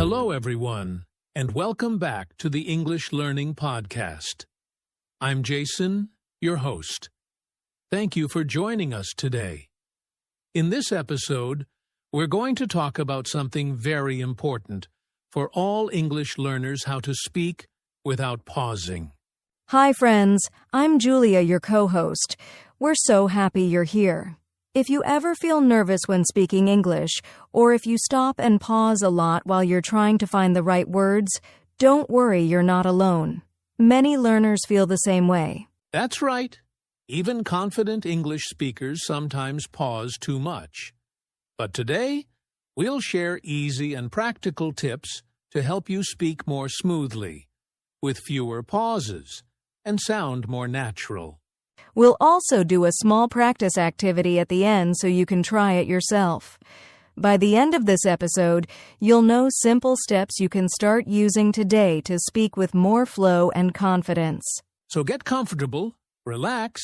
Hello, everyone, and welcome back to the English Learning Podcast. I'm Jason, your host. Thank you for joining us today. In this episode, we're going to talk about something very important for all English learners: how to speak without pausing. Hi, friends. I'm Julia, your co-host. We're so happy you're here. If you ever feel nervous when speaking English, or if you stop and pause a lot while you're trying to find the right words, don't worry, you're not alone. Many learners feel the same way. That's right. Even confident English speakers sometimes pause too much. But today, we'll share easy and practical tips to help you speak more smoothly, with fewer pauses, and sound more natural. We'll also do a small practice activity at the end so you can try it yourself. By the end of this episode, you'll know simple steps you can start using today to speak with more flow and confidence. So get comfortable, relax,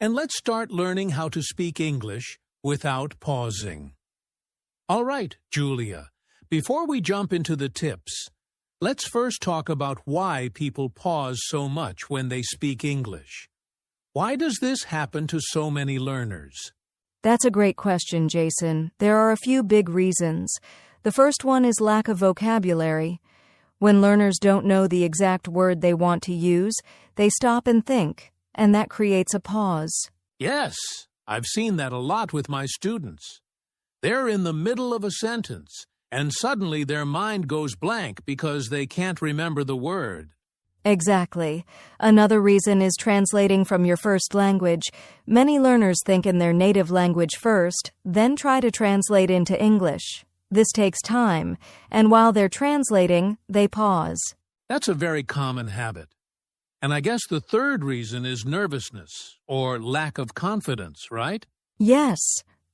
and let's start learning how to speak English without pausing. All right, Julia, before we jump into the tips, let's first talk about why people pause so much when they speak English. Why does this happen to so many learners? That's a great question, Jason. There are a few big reasons. The first one is lack of vocabulary. When learners don't know the exact word they want to use, they stop and think, and that creates a pause. Yes, I've seen that a lot with my students. They're in the middle of a sentence, and suddenly their mind goes blank because they can't remember the word. Exactly. Another reason is translating from your first language. Many learners think in their native language first, then try to translate into English. This takes time, and while they're translating, they pause. That's a very common habit. And I guess the third reason is nervousness, or lack of confidence, right? Yes.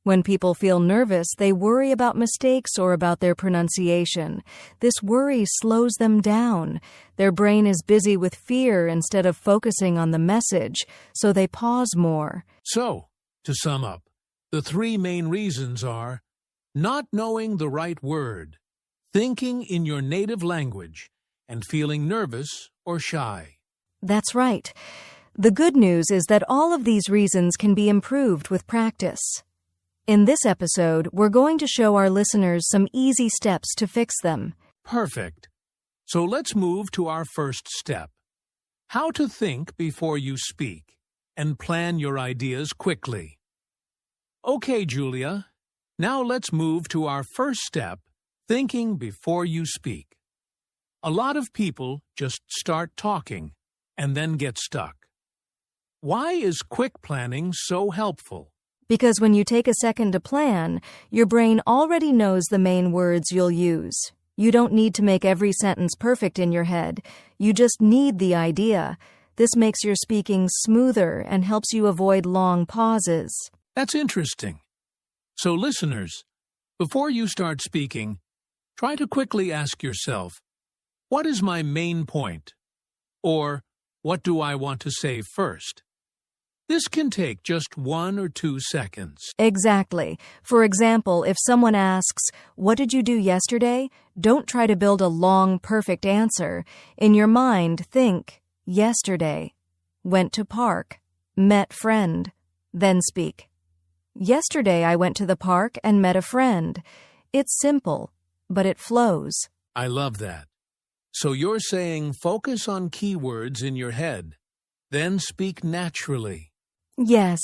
When people feel nervous, they worry about mistakes or about their pronunciation. This worry slows them down. Their brain is busy with fear instead of focusing on the message, so they pause more. So, to sum up, the three main reasons are not knowing the right word, thinking in your native language, and feeling nervous or shy. That's right. The good news is that all of these reasons can be improved with practice. In this episode, we're going to show our listeners some easy steps to fix them. Perfect. So let's move to our first step: how to think before you speak and plan your ideas quickly. Okay, Julia, now let's move to our first step: thinking before you speak. A lot of people just start talking and then get stuck. Why is quick planning so helpful? Because when you take a second to plan, your brain already knows the main words you'll use. You don't need to make every sentence perfect in your head. You just need the idea. This makes your speaking smoother and helps you avoid long pauses. That's interesting. So listeners, before you start speaking, try to quickly ask yourself, what is my main point? Or, what do I want to say first? This can take just 1 or 2 seconds. Exactly. For example, if someone asks, "What did you do yesterday?" don't try to build a long, perfect answer. In your mind, think, "Yesterday. Went to park. Met friend." Then speak. "Yesterday I went to the park and met a friend." It's simple, but it flows. I love that. So you're saying focus on keywords in your head, then speak naturally. Yes,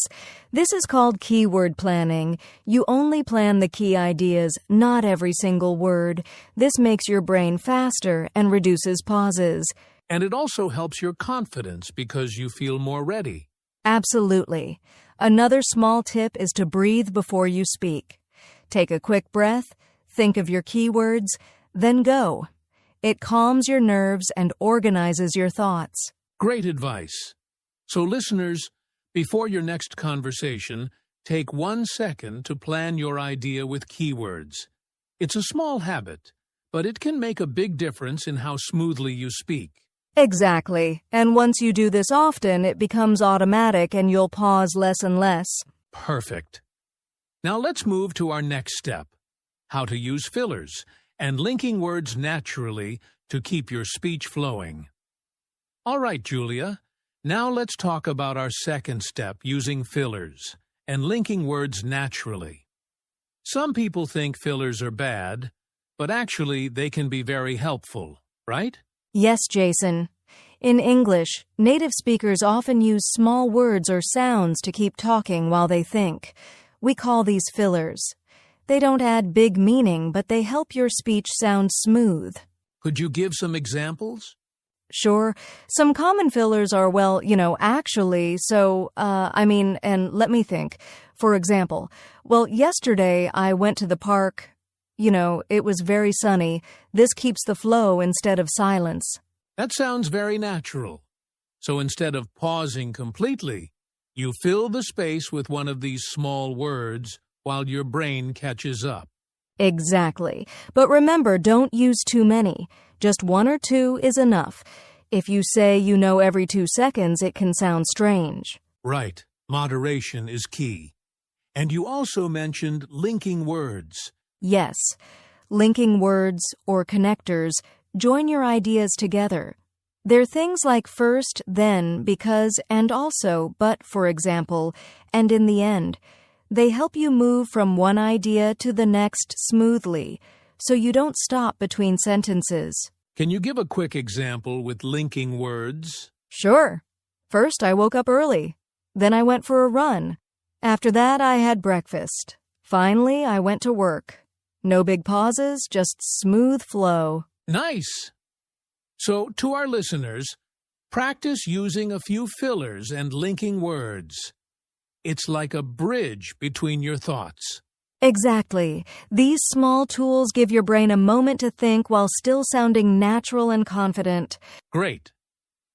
this is called keyword planning. You only plan the key ideas, not every single word. This makes your brain faster and reduces pauses. And it also helps your confidence because you feel more ready. Absolutely. Another small tip is to breathe before you speak. Take a quick breath, think of your keywords, then go. It calms your nerves and organizes your thoughts. Great advice. So listeners, before your next conversation, take 1 second to plan your idea with keywords. It's a small habit, but it can make a big difference in how smoothly you speak. Exactly. And once you do this often, it becomes automatic and you'll pause less and less. Perfect. Now let's move to our next step: how to use fillers and linking words naturally to keep your speech flowing. All right, Julia, now let's talk about our second step using fillers and linking words naturally. Some people think fillers are bad, but actually they can be very helpful, right? Yes, Jason. In English, native speakers often use small words or sounds to keep talking while they think. We call these fillers. They don't add big meaning, but they help your speech sound smooth. Could you give some examples? Sure. Some common fillers are, actually, and let me think. For example, yesterday I went to the park. It was very sunny. This keeps the flow instead of silence. That sounds very natural. So instead of pausing completely, you fill the space with one of these small words while your brain catches up. Exactly. But remember, don't use too many. Just one or two is enough. If you say every 2 seconds, it can sound strange. Right. Moderation is key. And you also mentioned linking words. Yes. Linking words, or connectors, join your ideas together. They're things like first, then, because, and also, but, for example, and in the end. They help you move from one idea to the next smoothly, so you don't stop between sentences. Can you give a quick example with linking words? Sure. First, I woke up early. Then I went for a run. After that, I had breakfast. Finally, I went to work. No big pauses, just smooth flow. Nice! So, to our listeners, practice using a few fillers and linking words. It's like a bridge between your thoughts. Exactly. These small tools give your brain a moment to think while still sounding natural and confident. Great.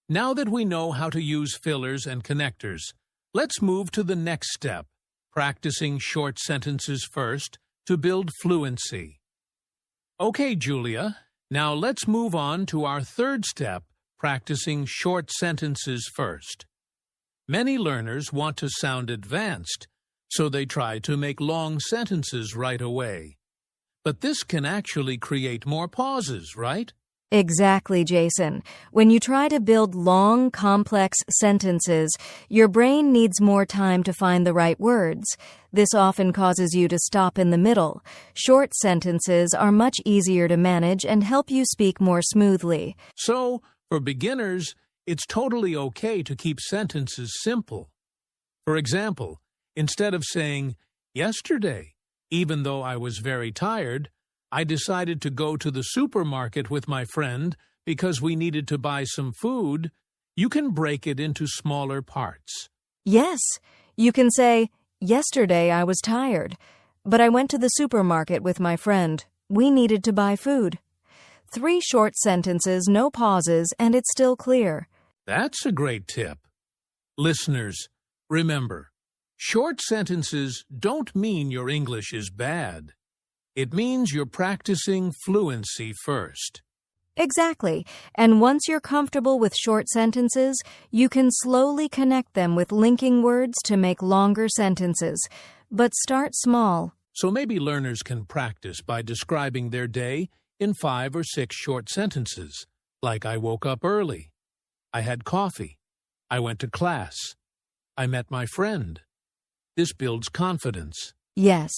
Now that we know how to use fillers and connectors, let's move to the next step, practicing short sentences first to build fluency. Okay, Julia, now let's move on to our third step, practicing short sentences first. Many learners want to sound advanced, so they try to make long sentences right away. But this can actually create more pauses, right? Exactly, Jason. When you try to build long, complex sentences, your brain needs more time to find the right words. This often causes you to stop in the middle. Short sentences are much easier to manage and help you speak more smoothly. So, for beginners, it's totally okay to keep sentences simple. For example, instead of saying, "Yesterday, even though I was very tired, I decided to go to the supermarket with my friend because we needed to buy some food," you can break it into smaller parts. Yes, you can say, "Yesterday I was tired, but I went to the supermarket with my friend. We needed to buy food." 3 short sentences, no pauses, and it's still clear. That's a great tip. Listeners, remember, short sentences don't mean your English is bad. It means you're practicing fluency first. Exactly. And once you're comfortable with short sentences, you can slowly connect them with linking words to make longer sentences. But start small. So maybe learners can practice by describing their day in 5 or 6 short sentences, like I woke up early, I had coffee, I went to class, I met my friend. This builds confidence. Yes.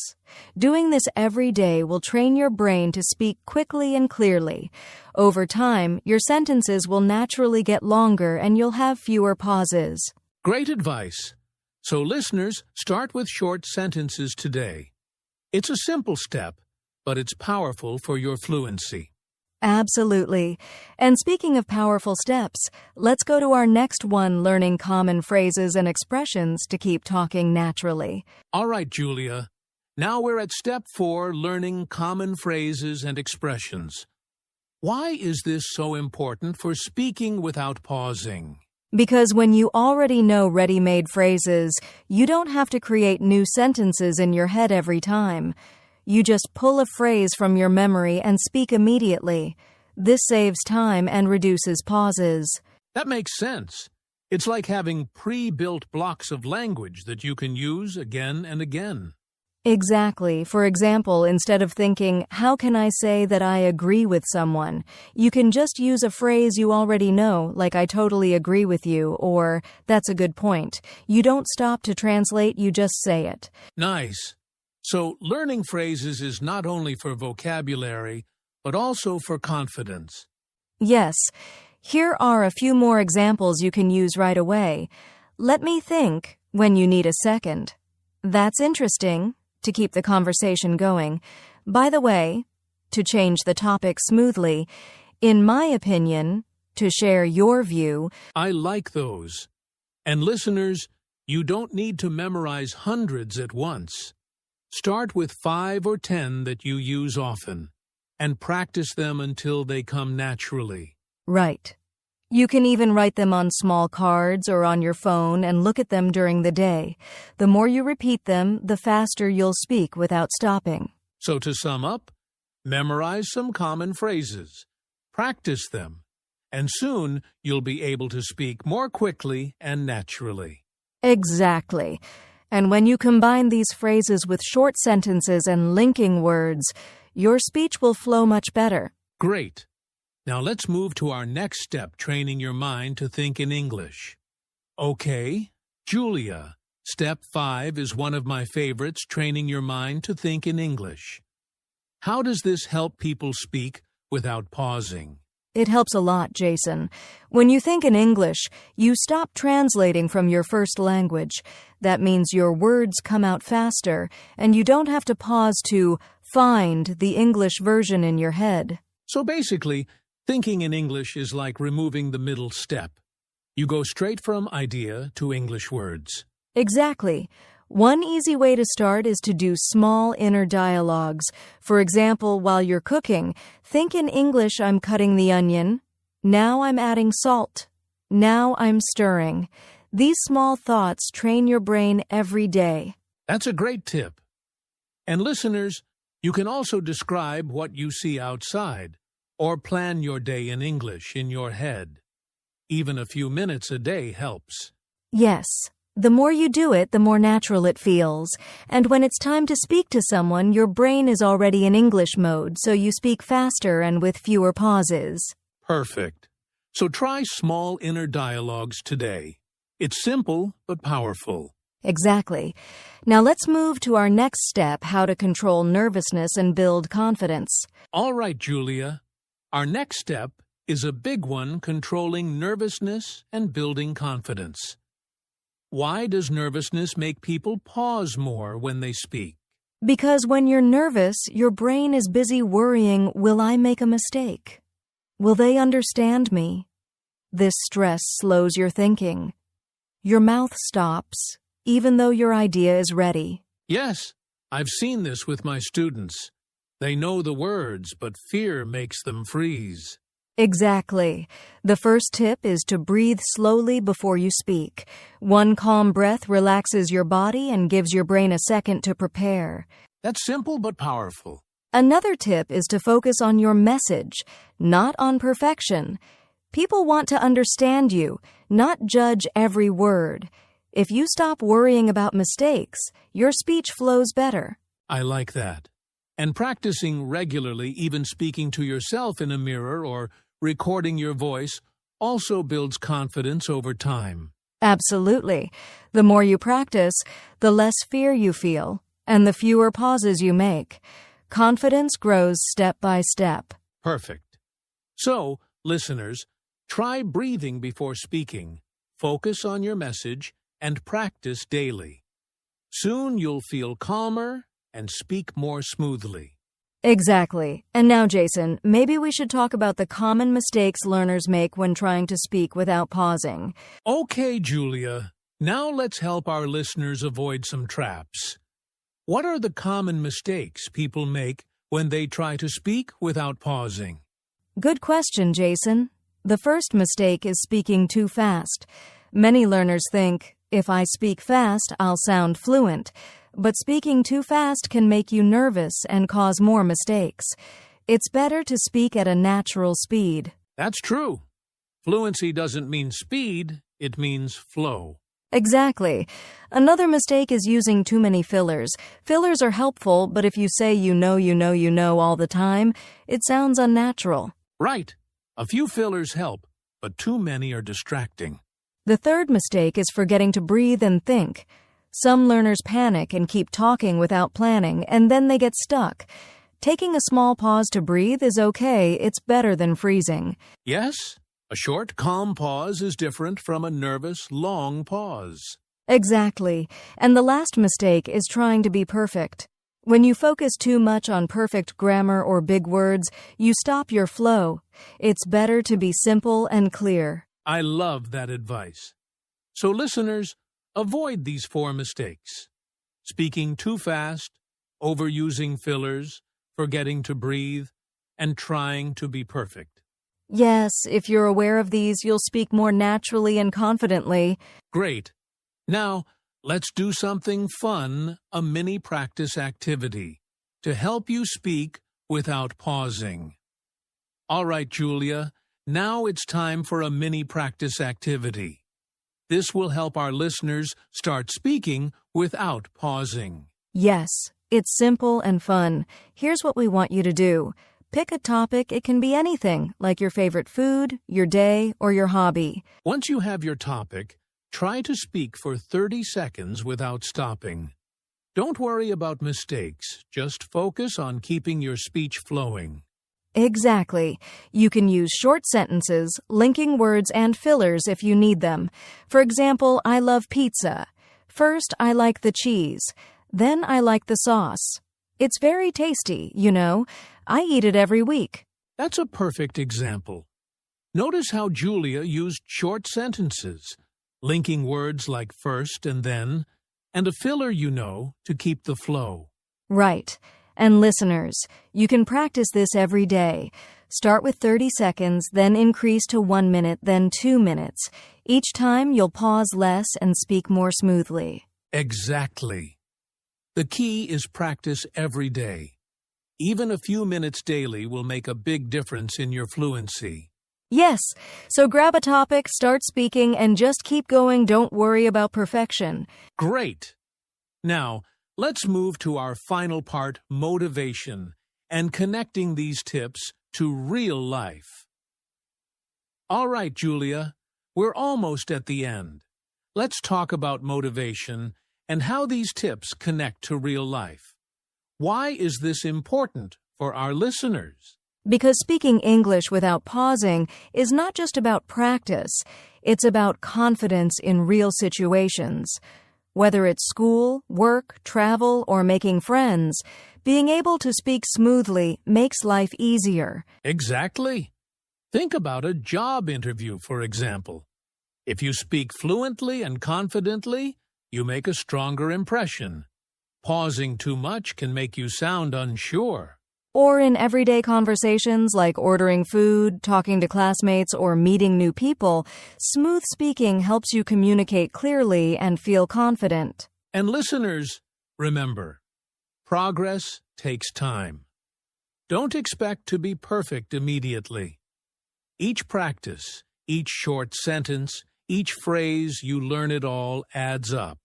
Doing this every day will train your brain to speak quickly and clearly. Over time, your sentences will naturally get longer and you'll have fewer pauses. Great advice. So listeners, start with short sentences today. It's a simple step, but it's powerful for your fluency. Absolutely. And speaking of powerful steps, let's go to our next one, learning common phrases and expressions to keep talking naturally. All right, Julia. Now we're at step 4, learning common phrases and expressions. Why is this so important for speaking without pausing? Because when you already know ready-made phrases, you don't have to create new sentences in your head every time. You just pull a phrase from your memory and speak immediately. This saves time and reduces pauses. That makes sense. It's like having pre-built blocks of language that you can use again and again. Exactly. For example, instead of thinking, how can I say that I agree with someone? You can just use a phrase you already know, like I totally agree with you, or that's a good point. You don't stop to translate, you just say it. Nice. So, learning phrases is not only for vocabulary, but also for confidence. Yes. Here are a few more examples you can use right away. Let me think when you need a second. That's interesting, to keep the conversation going. By the way, to change the topic smoothly, in my opinion, to share your view. I like those. And listeners, you don't need to memorize hundreds at once. Start with 5 or 10 that you use often, and practice them until they come naturally. Right. You can even write them on small cards or on your phone and look at them during the day. The more you repeat them, the faster you'll speak without stopping. So to sum up, memorize some common phrases, practice them, and soon you'll be able to speak more quickly and naturally. Exactly. And when you combine these phrases with short sentences and linking words, your speech will flow much better. Great. Now let's move to our next step, training your mind to think in English. Okay, Julia, step 5 is one of my favorites, training your mind to think in English. How does this help people speak without pausing? It helps a lot, Jason. When you think in English, you stop translating from your first language. That means your words come out faster, and you don't have to pause to find the English version in your head. So basically, thinking in English is like removing the middle step. You go straight from idea to English words. Exactly. One easy way to start is to do small inner dialogues. For example, while you're cooking, think in English, I'm cutting the onion. Now I'm adding salt. Now I'm stirring. These small thoughts train your brain every day. That's a great tip. And listeners, you can also describe what you see outside, or plan your day in English in your head. Even a few minutes a day helps. Yes. The more you do it, the more natural it feels. And when it's time to speak to someone, your brain is already in English mode, so you speak faster and with fewer pauses. Perfect. So try small inner dialogues today. It's simple but powerful. Exactly. Now let's move to our next step, how to control nervousness and build confidence. All right, Julia. Our next step is a big one, controlling nervousness and building confidence. Why does nervousness make people pause more when they speak? Because when you're nervous, your brain is busy worrying, will I make a mistake? Will they understand me? This stress slows your thinking. Your mouth stops, even though your idea is ready. Yes, I've seen this with my students. They know the words, but fear makes them freeze. Exactly. The first tip is to breathe slowly before you speak. One calm breath relaxes your body and gives your brain a second to prepare. That's simple but powerful. Another tip is to focus on your message, not on perfection. People want to understand you, not judge every word. If you stop worrying about mistakes, your speech flows better. I like that. And practicing regularly, even speaking to yourself in a mirror or recording your voice, also builds confidence over time. Absolutely. The more you practice, the less fear you feel, and the fewer pauses you make. Confidence grows step by step. Perfect. So, listeners, try breathing before speaking, focus on your message, and practice daily. Soon you'll feel calmer and speak more smoothly. Exactly. And now, Jason, maybe we should talk about the common mistakes learners make when trying to speak without pausing. Okay, Julia. Now let's help our listeners avoid some traps. What are the common mistakes people make when they try to speak without pausing? Good question, Jason. The first mistake is speaking too fast. Many learners think, if I speak fast, I'll sound fluent. But speaking too fast can make you nervous and cause more mistakes. It's better to speak at a natural speed. That's true. Fluency doesn't mean speed, it means flow. Exactly. Another mistake is using too many fillers. Fillers are helpful, but if you say you know all the time, it sounds unnatural. Right. A few fillers help, but too many are distracting. The third mistake is forgetting to breathe and think. Some learners panic and keep talking without planning, and then they get stuck. Taking a small pause to breathe is okay. It's better than freezing. Yes, a short, calm pause is different from a nervous, long pause. Exactly. And the last mistake is trying to be perfect. When you focus too much on perfect grammar or big words, you stop your flow. It's better to be simple and clear. I love that advice. So listeners, avoid these 4 mistakes: speaking too fast, overusing fillers, forgetting to breathe, and trying to be perfect. Yes, if you're aware of these, you'll speak more naturally and confidently. Great. Now, let's do something fun, a mini practice activity, to help you speak without pausing. All right, Julia, now it's time for a mini practice activity. This will help our listeners start speaking without pausing. Yes, it's simple and fun. Here's what we want you to do. Pick a topic. It can be anything, like your favorite food, your day, or your hobby. Once you have your topic, try to speak for 30 seconds without stopping. Don't worry about mistakes. Just focus on keeping your speech flowing. Exactly. You can use short sentences, linking words and fillers if you need them. For example, I love pizza. First, I like the cheese. Then I like the sauce. It's very tasty, you know. I eat it every week. That's a perfect example. Notice how Julia used short sentences, linking words like first and then, and a filler, to keep the flow. Right. And listeners, you can practice this every day. Start with 30 seconds, then increase to 1 minute, then 2 minutes. Each time you'll pause less and speak more smoothly. Exactly. The key is practice every day. Even a few minutes daily will make a big difference in your fluency. Yes, so grab a topic, start speaking, and just keep going. Don't worry about perfection. Great! Now, let's move to our final part, motivation, and connecting these tips to real life. All right, Julia, we're almost at the end. Let's talk about motivation and how these tips connect to real life. Why is this important for our listeners? Because speaking English without pausing is not just about practice, it's about confidence in real situations. Whether it's school, work, travel, or making friends, being able to speak smoothly makes life easier. Exactly. Think about a job interview, for example. If you speak fluently and confidently, you make a stronger impression. Pausing too much can make you sound unsure. Or in everyday conversations like ordering food, talking to classmates, or meeting new people, smooth speaking helps you communicate clearly and feel confident. And listeners, remember, progress takes time. Don't expect to be perfect immediately. Each practice, each short sentence, each phrase, you learn it all adds up.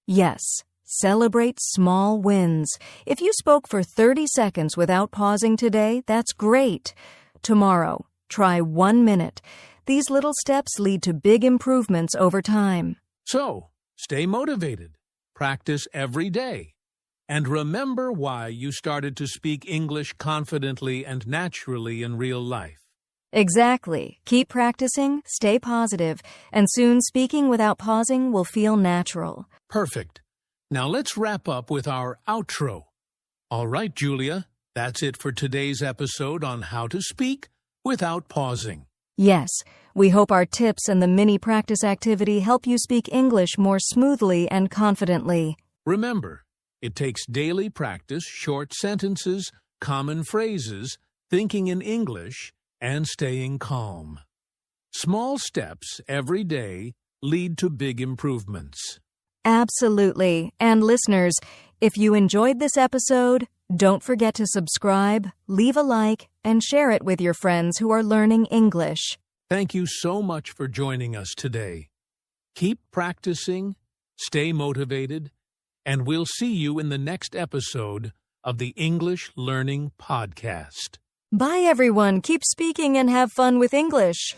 Yes. Celebrate small wins. If you spoke for 30 seconds without pausing today, that's great. Tomorrow, try 1 minute. These little steps lead to big improvements over time. So, stay motivated. Practice every day. And remember why you started to speak English confidently and naturally in real life. Exactly. Keep practicing, stay positive, and soon speaking without pausing will feel natural. Perfect. Now let's wrap up with our outro. All right, Julia, that's it for today's episode on how to speak without pausing. Yes, we hope our tips and the mini practice activity help you speak English more smoothly and confidently. Remember, it takes daily practice, short sentences, common phrases, thinking in English, and staying calm. Small steps every day lead to big improvements. Absolutely. And listeners, if you enjoyed this episode, don't forget to subscribe, leave a like, and share it with your friends who are learning English. Thank you so much for joining us today. Keep practicing, stay motivated, and we'll see you in the next episode of the English Learning Podcast. Bye, everyone. Keep speaking and have fun with English.